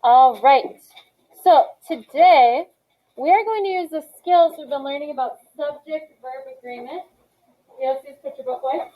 All right. So today we are going to use the skills we've been learning about subject-verb agreement. Yes, please put your book away.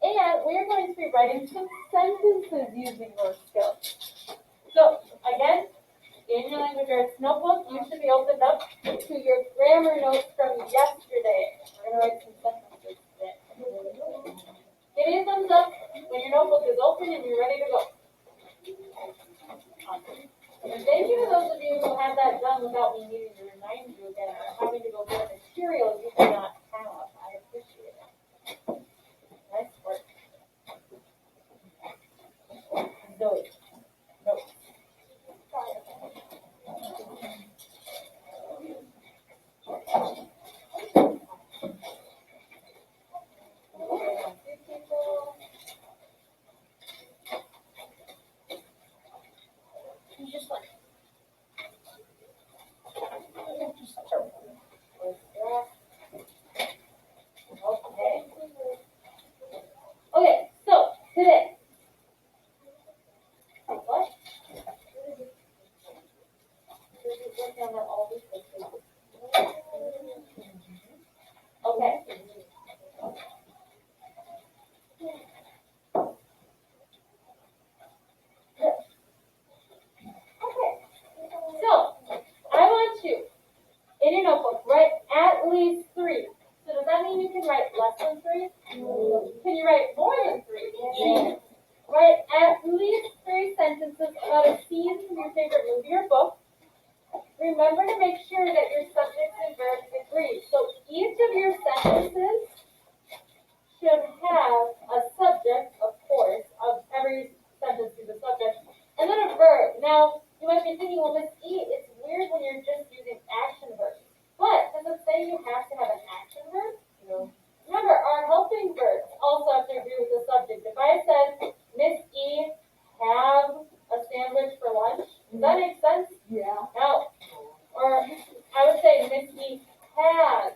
And we are going to be writing some sentences using those skills. So again, in your language arts notebook, you should be opened up to your grammar notes from yesterday. We're going to write some sentences today. Give me a thumbs up when your notebook is open and you're ready to go. And thank you to those of you who had that done without me needing to remind you again or having to go get materials you do not have. I appreciate it. Nice work. Zoe. No. Just one. Okay. Okay, so today. What? Okay. Okay. So I want you in your notebook write at least 3. So does that mean you can write less than 3? Can you write more than 3? Yes. Write at least 3 sentences about a scene from your favorite movie or book. Remember to make sure that your subjects and verbs agree. So each of your sentences should have a subject, of course, of every sentence is a subject, and then a verb. Now, you might be thinking, well, Miss E, it's weird when you're just using action verbs. But does it say you have to have an action verb? No. Remember, our helping verbs also have to agree with the subject. If I said, Miss E, have a sandwich for lunch, does that make sense? Yeah. No. Or I would say, Miss E has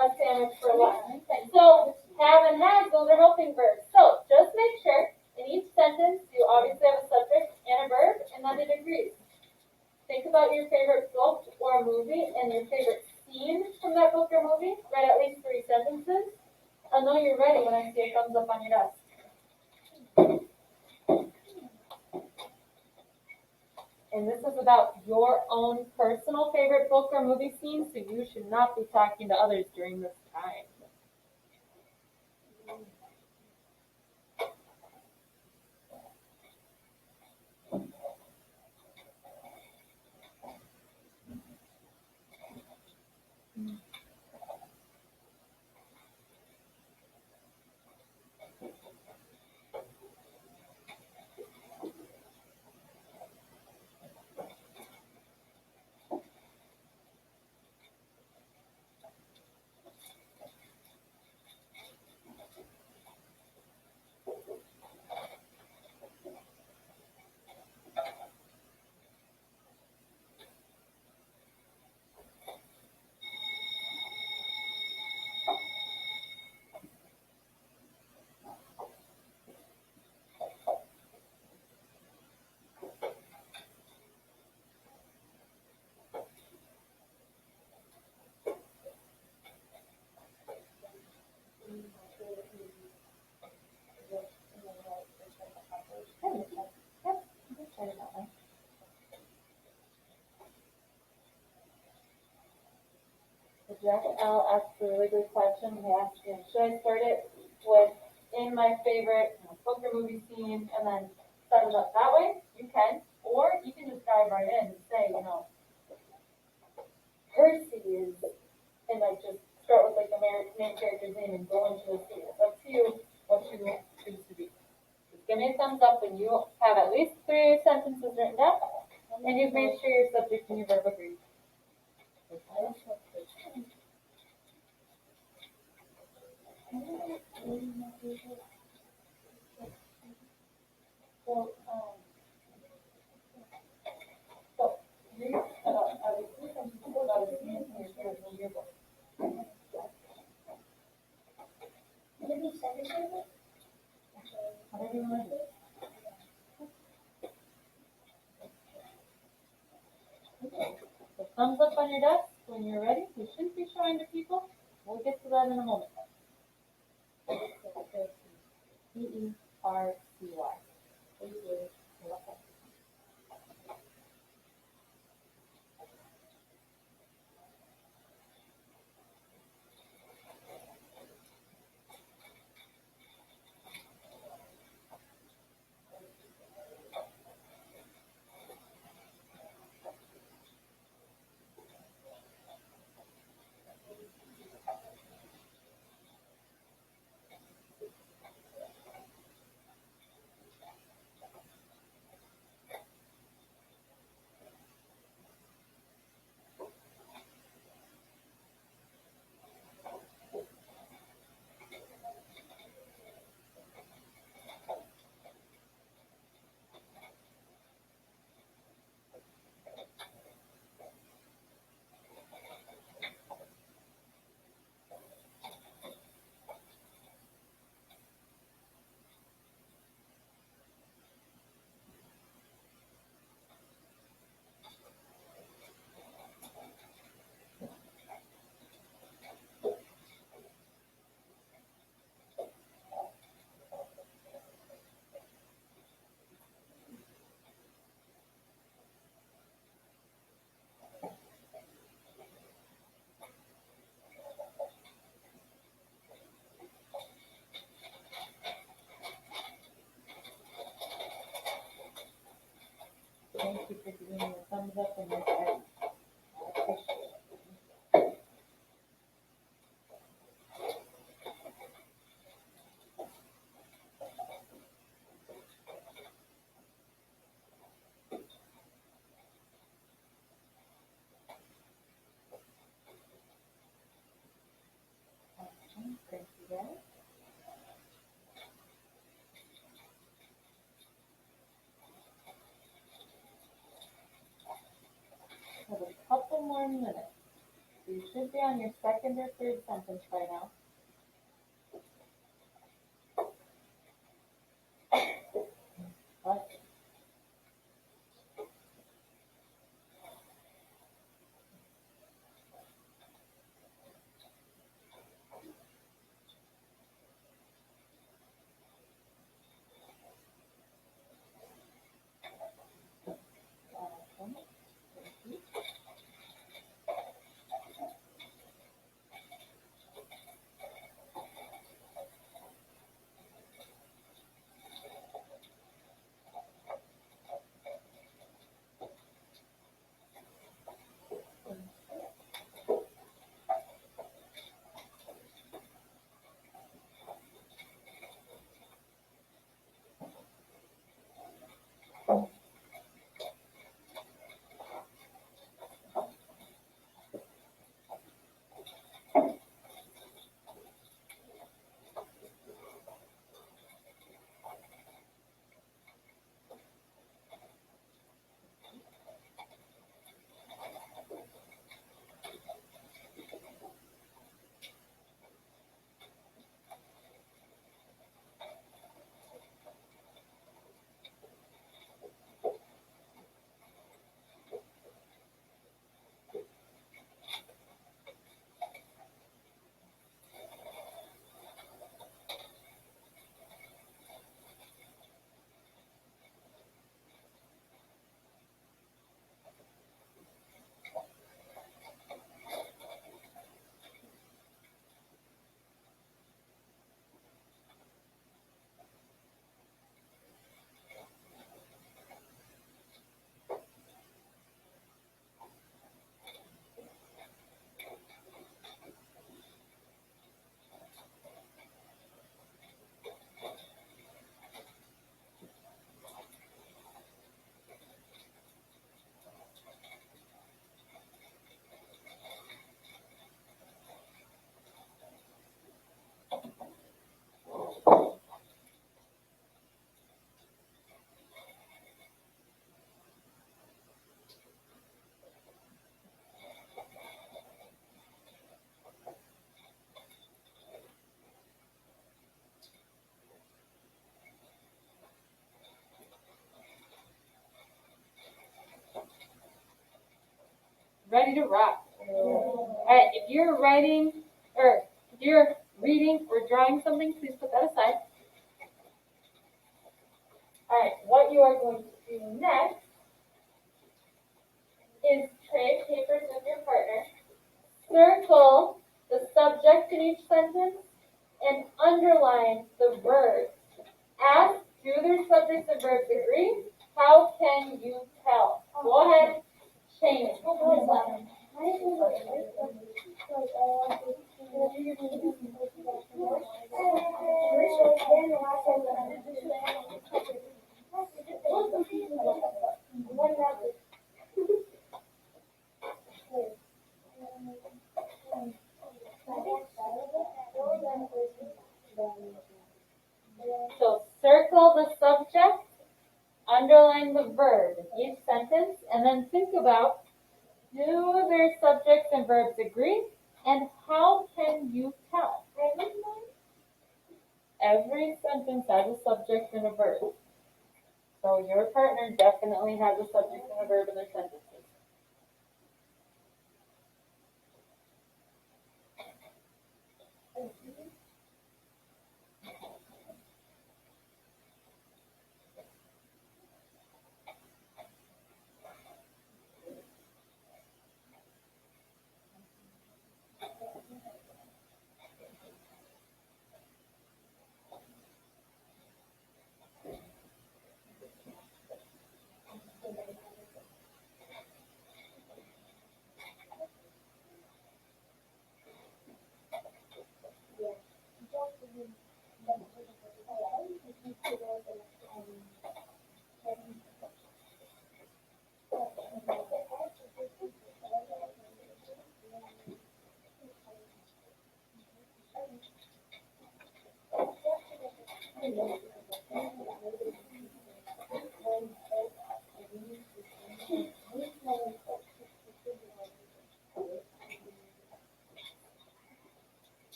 a sandwich for lunch. So have and has, those are helping verbs. So just make sure in each sentence you obviously have a subject and a verb and that it agrees. Think about your favorite book or movie and your favorite scene from that book or movie. Write at least 3 sentences. I'll know you're ready when I see a thumbs up on your desk. And this is about your own personal favorite book or movie scene, so you should not be talking to others during this time. Jack L asked a really good question. He asked me, should I start it with in my favorite book or movie scene and then set it up that way? You can. Or you can just dive right in and say, Percy is, and like just start with like the main character's name and go into the scene. It's up to you what you choose to do. Just give me a thumbs up when you have at least 3 sentences written down and you've made sure your subject and your verb agree. So, read at least 3 sentences about a scene from your favorite movie or book. Whatever you want to do. So thumbs up on your desk when you're ready. You shouldn't be showing to people. We'll get to that in a moment. P-E-R-C-Y. Thank you. You're welcome. Thank you for giving me a thumbs up and your head. I appreciate it. Awesome. Thank you guys. Have a couple more minutes. You should be on your second or third sentence by now. But awesome. Thank you. ready to rock. Alright, if you're writing, or if you're reading or drawing something, please put that aside. Alright, what you are going to do next is trade papers with your partner. Circle the subject in each sentence and underline the verbs. Ask, do their subjects and verbs agree? How can you tell? Go ahead, change. So circle the subject, underline the verb in each sentence, and then think about, do their subjects and verbs agree? And how can you tell? Every sentence has a subject and a verb. So your partner definitely has a subject and a verb in their sentences.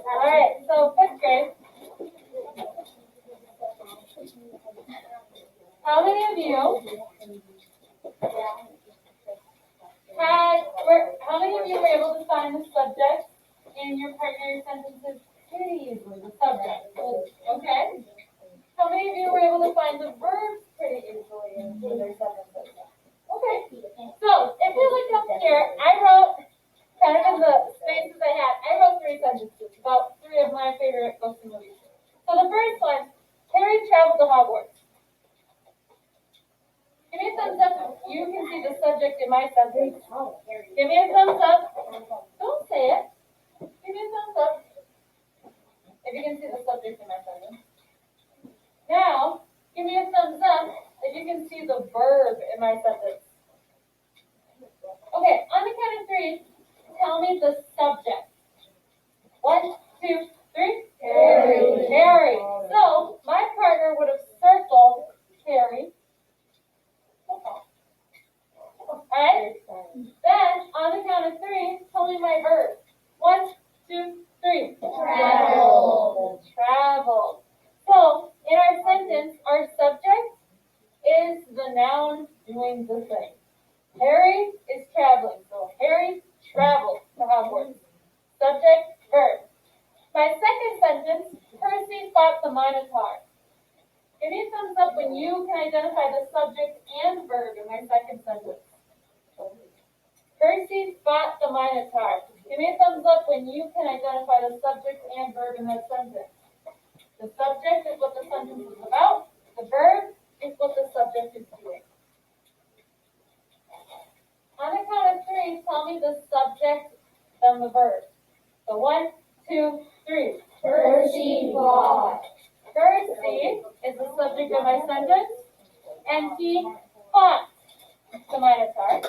Alright, so fifth grade. How many of you were able to find the subject in your partner's sentences pretty easily, the subject? Okay. How many of you were able to find the verbs pretty easily in their sentences? Okay. So if we look up here, I wrote, kind of in the spaces I had, I wrote 3 sentences about 3 of my favorite books and movies. So the first one, Harry traveled to Hogwarts. Give me a thumbs up if you can see the subject in my sentence. Give me a thumbs up. Don't say it. Give me a thumbs up if you can see the subject in my sentence. Now, give me a thumbs up if you can see the verb in my sentence. Okay, on the count of 3, tell me the subject. 1, 2, 3. Harry. So, my partner would spot the Minotaur. Give me a thumbs up when you can identify the subject and verb in my second sentence. Percy spot the Minotaur. Give me a thumbs up when you can identify the subject and verb in that sentence. The subject is what the sentence is about. The verb is what the subject is doing. On the count of three, tell me the subject, then the verb. So 1, 2, 3. Percy bought. Percy is the subject of my sentence, and he fought the Minotaur.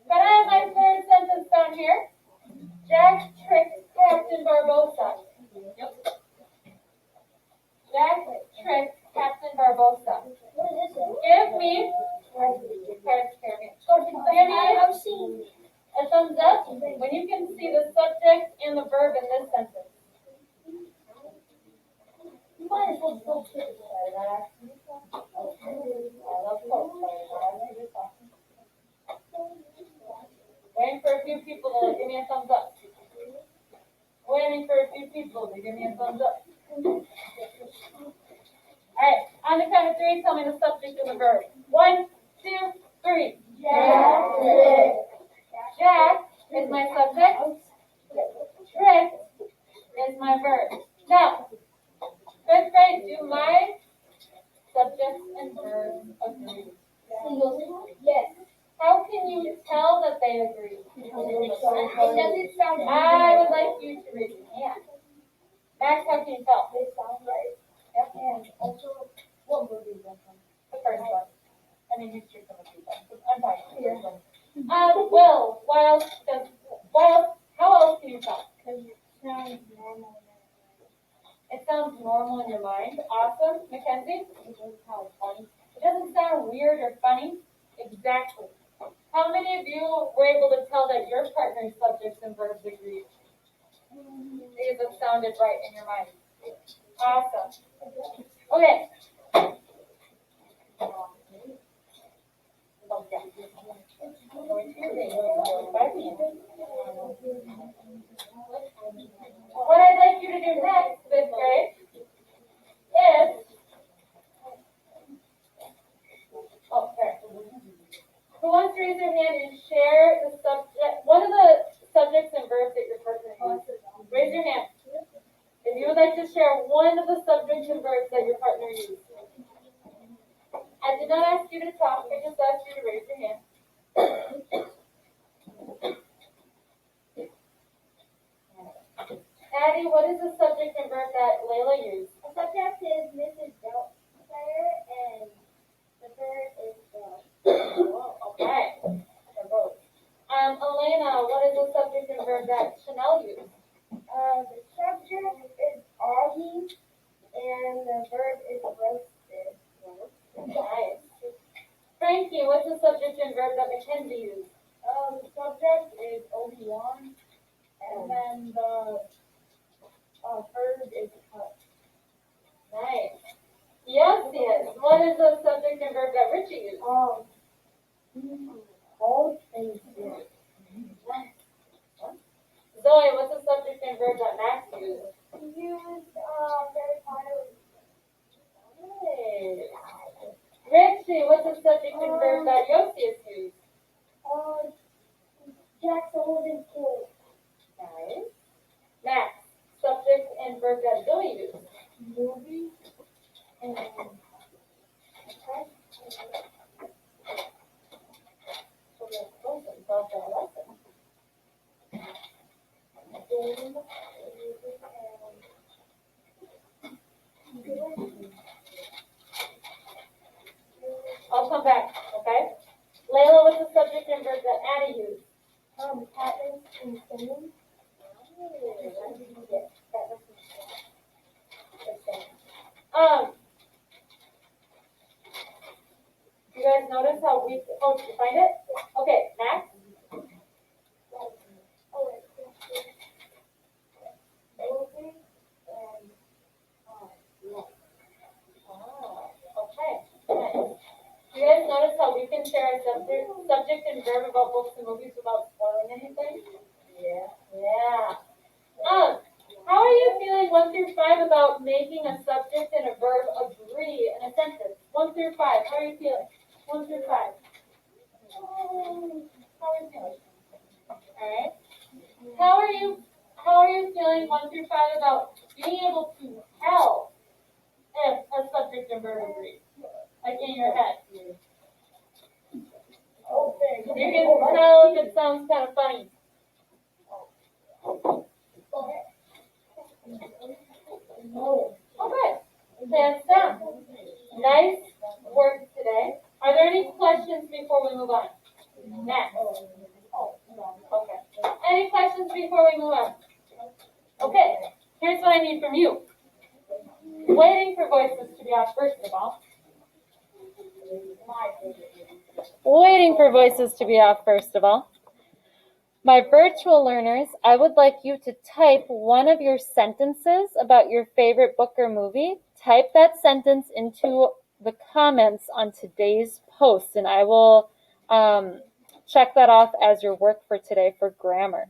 Can I have my third sentence down here? Jack tricked Captain Barbossa. Yep. Jack tricked Captain Barbossa. Give me a thumbs up when you can see the subject and the verb in this sentence. You might as well go to that. Waiting for a few people to give me a thumbs up. Waiting for a few people to give me a thumbs up. Alright, on the count of three, tell me the subject and the verb. 1, 2, 3. Jack is my subject. Trick is my verb. Now, fifth grade, do my subjects and verbs agree? Yes. How can you tell that they agree? It doesn't sound I would like you to raise your hand. Max, how can you tell? They sound right. Yep. And also, what movie is that from? The first one. I mean, you choose some of these ones. I'm fine. Will, how else can you tell? Because it sounds normal. It sounds normal in your mind. Awesome. Mackenzie? It doesn't sound funny. It doesn't sound weird or funny. Exactly. How many of you were able to tell that your partner's subjects and verbs agree? These have sounded right in your mind. Awesome. Okay. What I'd like you to do next, fifth grade, is who wants to raise their hand and share the subject? One of the subjects and verbs that your partner uses. Raise your hand. If you would like to share one of the subjects and verbs that your partner uses. I did not ask you to talk, I just asked you to raise your hand. Addie, what is the subject and verb that Layla used? The subject is Mrs. Doubtfire and the verb is Okay. They're both. Elena, what is the subject and verb that Chanel used? the subject is Augie and the verb is roasted. Nice. Frankie, what's the subject and verb that Mackenzie used? The subject is Obi-Wan and then the verb is cut. Nice. Yes. What is the subject and verb that Richie used? Hold and do. Zoe, what's the subject and verb that Max used? He used Harry Potter. Nice. Richie, what's the subject and verb that Yosius used? Jack's holding cool. Nice. Max, subject and verb that Zoe used? Movie and I'll come back, okay? Layla, what's the subject and verb that Addie used? Katniss and singing. You guys notice how we, oh, did you find it? Okay, Max? Okay. You guys notice how we can share a subject and verb about books and movies without spoiling anything? Yeah. How are you feeling feeling 1 through 5 about making a subject and a verb agree in a sentence? 1 through 5. How are you feeling? 1 through 5. How are you feeling? Alright. How are you feeling 1 through 5 about being able to tell if a subject and verb agree? Like in your head. You can tell if it sounds kind of funny. Okay. Hands down. Nice work today. Are there any questions before we move on? Next. Okay. Any questions before we move on? Okay. Here's what I need from you. Waiting for voices to be off first of all. Waiting for voices to be off first of all. My virtual learners, I would like you to type one of your sentences about your favorite book or movie. Type that sentence into the comments on today's post, and I will check that off as your work for today for grammar.